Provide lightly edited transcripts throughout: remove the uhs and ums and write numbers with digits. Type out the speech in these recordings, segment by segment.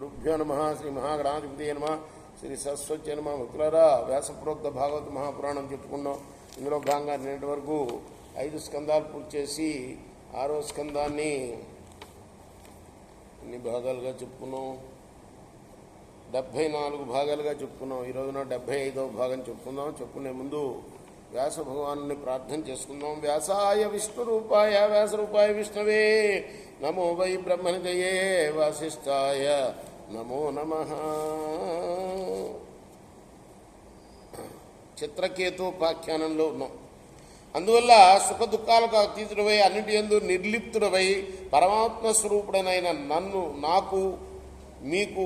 గురుభ్యో నమ. శ్రీ మహాగణాధిపతి నమ. శ్రీ సరస్వతి నమ. మిత్రులారా, వ్యాసప్రోక్త భాగవత మహాపురాణం చెప్పుకున్నాం. ఇందులో భాగంగా నిన్నటి వరకు 5 స్కందాలు పూర్తి చేసి 6వ స్కందాన్ని ఎన్ని భాగాలుగా చెప్పుకున్నాం? 74 భాగాలుగా చెప్పుకున్నాం. ఈరోజున 75వ భాగం చెప్పుకుందాం. చెప్పుకునే ముందు వ్యాస భగవాను ప్రార్థన చేసుకుందాం. వ్యాసాయ విష్ణురూపాయ వ్యాసరూపాయ విష్ణవే నమో వై బ్రహ్మనిదయే వాసిష్ఠాయ నమో నమః. చిత్రకేతోపాఖ్యానంలో ఉన్నాం. అందువల్ల సుఖ దుఃఖాలకు అతీతుడవై అన్నిటి యందు నిర్లిప్తుడవై పరమాత్మ స్వరూపుడనైన నన్ను, నాకు, మీకు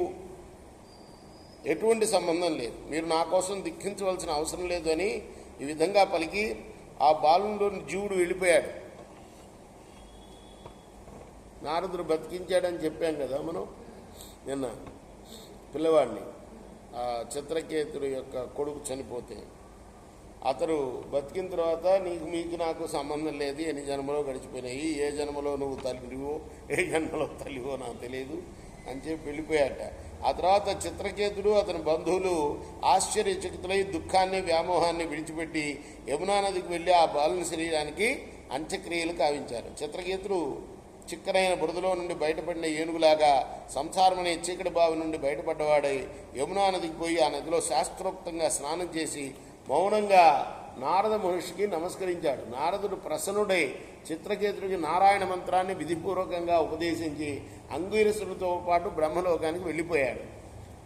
ఎటువంటి సంబంధం లేదు, మీరు నా కోసం దుఃఖించవలసిన అవసరం లేదు అని ఈ విధంగా పలికి ఆ బాలులోని జీవుడు వెళ్ళిపోయాడు. నారదుడు బతికించాడని చెప్పాం కదా మనం నిన్న. పిల్లవాడిని ఆ చిత్రకేతుడు యొక్క కొడుకు చనిపోతే అతడు బతికిన తర్వాత మీకు నాకు సంబంధం లేదు, ఎన్ని జన్మలో గడిచిపోయినాయి, ఏ జన్మలో నువ్వు తల్లివో ఏ జన్మలో తల్లివో నాకు తెలియదు అని చెప్పి వెళ్ళిపోయాట. ఆ తర్వాత చిత్రకేతుడు అతని బంధువులు ఆశ్చర్యచకితులై దుఃఖాన్ని వ్యామోహాన్ని విడిచిపెట్టి యమునా నదికి వెళ్ళి ఆ బాలుని శరీరానికి అంత్యక్రియలు కావించారు. చిత్రకేతుడు చిక్కనైన బురదలో నుండి బయటపడిన ఏనుగులాగా సంసారం అనే చీకటి బావి నుండి బయటపడ్డవాడై యమునా నదికి పోయి ఆ నదిలో శాస్త్రోక్తంగా స్నానం చేసి మౌనంగా నారద మహర్షికి నమస్కరించాడు. నారదుడు ప్రసన్నుడై చిత్రకేతుడికి నారాయణ మంత్రాన్ని విధిపూర్వకంగా ఉపదేశించి అంగీరసుడితో పాటు బ్రహ్మలోకానికి వెళ్ళిపోయాడు.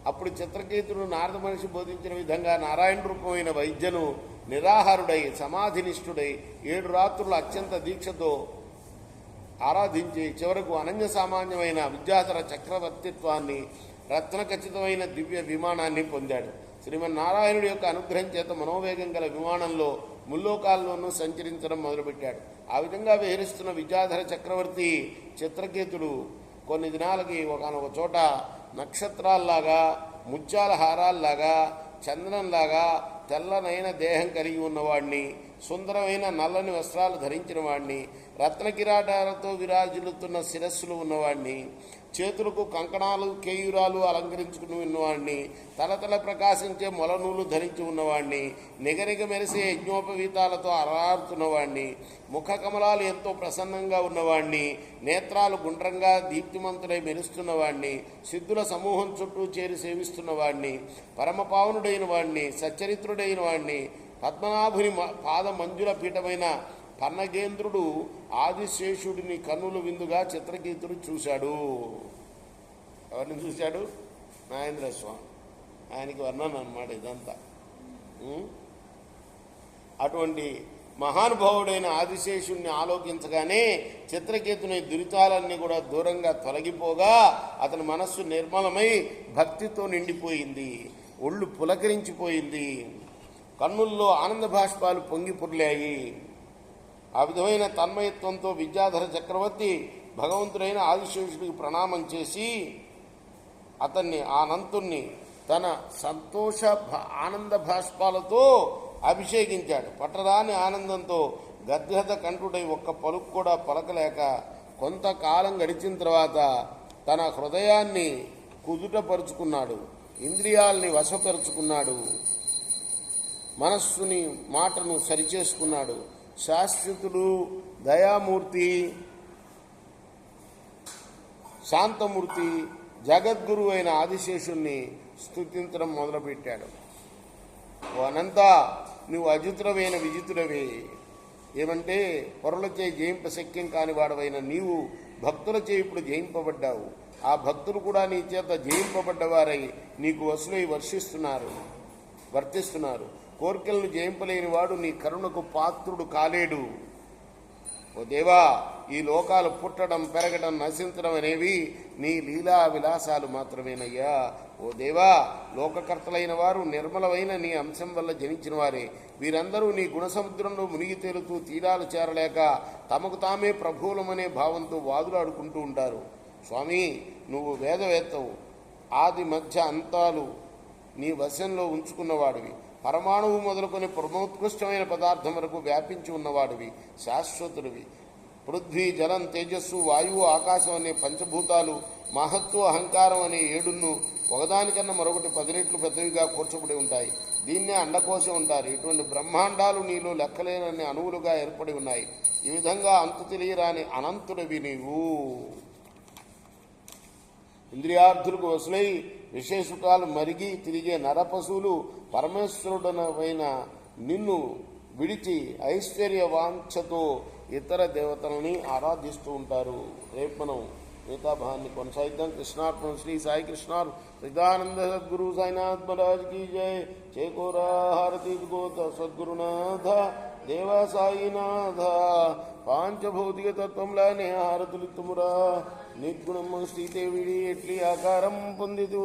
అప్పుడు చిత్రకేతుడు నారద మహర్షి బోధించిన విధంగా నారాయణ రూపమైన వైద్యను నిరాహారుడై సమాధినిష్ఠుడై 7 రాత్రులు అత్యంత దీక్షతో ఆరాధించి చివరకు అనన్య సామాన్యమైన విద్యాధర చక్రవర్తిత్వాన్ని, రత్నఖచ్చితమైన దివ్య విమానాన్ని పొందాడు. శ్రీమన్నారాయణుడి యొక్క అనుగ్రహం చేత మనోవేగం గల విమానంలో ముల్లోకాల్లోనూ సంచరించడం మొదలుపెట్టాడు. ఆ విధంగా విహరిస్తున్న విద్యాధర చక్రవర్తి చిత్రకేతుడు కొన్ని దినాలకి ఒకనొక చోట నక్షత్రాల్లాగా, ముత్యాల హారాల్లాగా, చందనంలాగా తెల్లనైన దేహం కలిగి ఉన్నవాడిని, సుందరమైన నల్లని వస్త్రాలు ధరించిన వాడిని, రత్నకిరాటాలతో విరాజిల్లుతున్న శిరస్సులు ఉన్నవాడిని, చేతులకు కంకణాలు కేయూరాలు అలంకరించుకుని ఉన్నవాడిని, తలతల ప్రకాశించే మొలనూలు ధరించి ఉన్నవాడిని, నిగనిగ మెరిసే యజ్ఞోపవీతాలతో అరారుతున్నవాడిని, ముఖ కమలాలు ఎంతో ప్రసన్నంగా ఉన్నవాడిని, నేత్రాలు గుండ్రంగా దీప్తిమంతుడై మెరుస్తున్నవాడిని, సిద్ధుల సమూహం చుట్టూ చేరి సేవిస్తున్నవాడిని, పరమపావనుడైన వాడిని, సచ్చరిత్రుడైన వాడిని, పద్మనాభుని పాద మంజుల పీఠమైన పన్నగేంద్రుడు ఆదిశేషుడిని కన్నుల విందుగా చిత్రకేతుడు చూశాడు. ఎవరిని చూశాడు? నాగేంద్ర స్వామి. ఆయనకి వర్ణన అన్నమాట ఇదంతా. అటువంటి మహానుభావుడైన ఆదిశేషుడిని ఆలోకించగానే చిత్రకేతుని దురితాలన్నీ కూడా దూరంగా తొలగిపోగా అతని మనస్సు నిర్మలమై భక్తితో నిండిపోయింది. ఒళ్ళు పులకరించిపోయింది. కన్నుల్లో ఆనంద బాష్పాలు పొంగి పొర్లాయి. ఆ విధమైన తన్మయత్వంతో విద్యాధర చక్రవర్తి భగవంతుడైన ఆదిశేషుడికి ప్రణామం చేసి అతన్ని, అనంతుణ్ణి తన సంతోష ఆనంద బాష్పాలతో అభిషేకించాడు. పట్టరాని ఆనందంతో గద్గద కంఠుడై ఒక్క పలుకు కూడా పలకలేక కొంతకాలం గడిచిన తర్వాత తన హృదయాన్ని కుదుటపరుచుకున్నాడు, ఇంద్రియాల్ని వశపరుచుకున్నాడు, మనస్సుని మాటను సరిచేసుకున్నాడు. శాశ్వతుడు, దయామూర్తి, శాంతమూర్తి, జగద్గురు అయిన ఆదిశేషుణ్ణి స్తుతించడం మొదలుపెట్టాడు. ఓ అనంతా, నువ్వు అజితుడవైన విజితుడవే. ఏమంటే పొరలచే జయింపశక్యం కాని వాడవైన నీవు భక్తులచే ఇప్పుడు జయింపబడ్డావు. ఆ భక్తులు కూడా నీ చేత జయింపబడ్డవారై నీకు వసులై వర్తిస్తున్నారు. కోరికలను జయింపలేని వాడు నీ కరుణకు పాత్రుడు కాలేడు. ఓ దేవా, ఈ లోకాలు పుట్టడం, పెరగడం, నశించడం అనేవి నీ లీలా విలాసాలు మాత్రమేనయ్యా. ఓ దేవా, లోకకర్తలైన వారు నిర్మలమైన నీ అంశం వల్ల జనించిన వారే. వీరందరూ నీ గుణసముద్రంలో మునిగి తేలుతూ తీరాలు చేరలేక తమకు తామే ప్రభువులమనే భావంతో వాదులాడుకుంటూ ఉంటారు. స్వామి, నువ్వు వేదవేత్తవు, ఆది మధ్య అంతాలు నీ వశంలో ఉంచుకున్నవాడివి, పరమాణువు మొదలుకొని పరమోత్కృష్టమైన పదార్థం వరకు వ్యాపించి ఉన్నవాడివి, శాశ్వతుడివి. పృథ్వీ, జలం, తేజస్సు, వాయువు, ఆకాశం అనే పంచభూతాలు, మహత్వ, అహంకారం అనే ఏడును ఒకదానికన్నా మరొకటి 10 రెట్లు పెద్దవిగా కూర్చబడి ఉంటాయి. దీన్నే అండకోశం ఉంటారు. ఇటువంటి బ్రహ్మాండాలు నీలో లెక్కలేనన్ని అణువులుగా ఏర్పడి ఉన్నాయి. ఈ విధంగా అంతు తెలియరాని అనంతుడివి నీవు. ఇంద్రియార్థులకు వసులై విశేషుకాలు మరిగి తిరిగే నరపశువులు పరమేశ్వరుడనైన నిన్ను విడిచి ఐశ్వర్య వాంఛతో ఇతర దేవతలని ఆరాధిస్తూ ఉంటారు. రేపు మనం మిగతా భాగాన్ని కొనసాగిద్దాం. కృష్ణార్పణ. శ్రీ సాయి కృష్ణార్ సచిదానంద సద్గురు సాయినాథ్ మహారాజ్ की जय. చేకోరా హారతి గోత సద్గురునాథ దేవ సాయినాథ. పాంచభౌతిక తత్వంలానే హారతులిత్తుమురా. నిర్గుణమ్మ శ్రీదేవిడి ఎట్లి ఆకారం పొందిదు.